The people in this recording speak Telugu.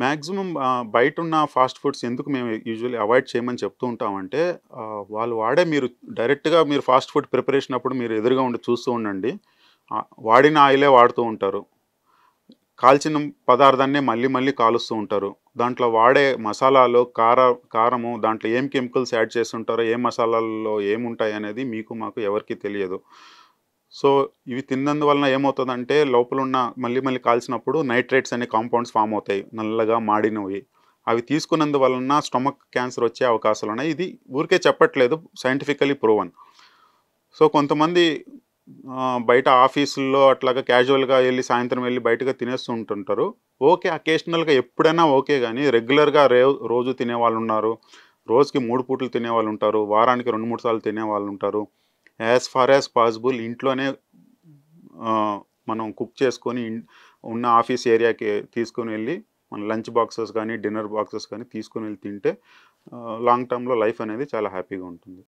మాక్సిమం బయటున్న ఫాస్ట్ ఫుడ్స్ ఎందుకు మేము యూజువల్లీ అవాయిడ్ చేయమని చెప్తూ ఉంటామంటే, వాళ్ళు వాడే మీరు డైరెక్ట్‌గా మీరు ఫాస్ట్ ఫుడ్ ప్రిపరేషన్ అప్పుడు మీరు ఎదురుగా ఉండి చూస్తూ ఉండండి. వాడిన ఆయిలే వాడుతూ ఉంటారు. కాల్చిన పదార్థాన్నే మళ్ళీ మళ్ళీ కాలుస్తూ ఉంటారు. దాంట్లో వాడే మసాలాలు, కారము దాంట్లో ఏం కెమికల్స్ యాడ్ చేసుంటారో, ఏ మసాలాల్లో ఏముంటాయనేది మీకు, మాకు ఎవరికీ తెలియదు. సో, ఇవి తిన్నందువలన ఏమవుతదంటే, లోపలున్న మళ్ళీ మళ్ళీ కాల్చినప్పుడు నైట్రేట్స్ అనే కాంపౌండ్స్ ఫార్మ్ అవుతాయి. నల్లగా మాడినవి. అవి తీసుకున్నందువలన స్టొమక్ క్యాన్సర్ వచ్చే అవకాశాలున్నాయి. ఇది ఊరికే చెప్పట్లేదు. Scientifically proven. సో, కొంతమంది బయట ఆఫీసుల్లో అట్లాగా క్యాజువల్‌గా ఎళ్లి సాయంత్రం వెళ్లి బయటగా తినేస్తూ ఉంటుంటారు. ఓకే. అకేషనల్‌గా ఎప్పుడైనా ఓకే గానీ, రెగ్యులర్‌గా రోజు తినేవాళ్ళున్నారు. రోజుకి 3 పూటలు తినేవాళ్ళుంటారు. వారానికి 2, 3 సార్లు తినేవాళ్ళుంటారు. యాస్ ఫార్ యాస్ పాసిబుల్ ఇంట్లోనే మనం కుక్ చేసుకొని ఉన్న ఆఫీస్ ఏరియాకి తీసుకొని వెళ్లి మన లంచ్ బాక్సెస్ గానీ, డిన్నర్ బాక్సెస్ గానీ తీసుకొని వెళ్లి తింటే లాంగ్ టర్మ్‌లో లైఫ్ అనేది చాలా హ్యాపీగా ఉంటుంది.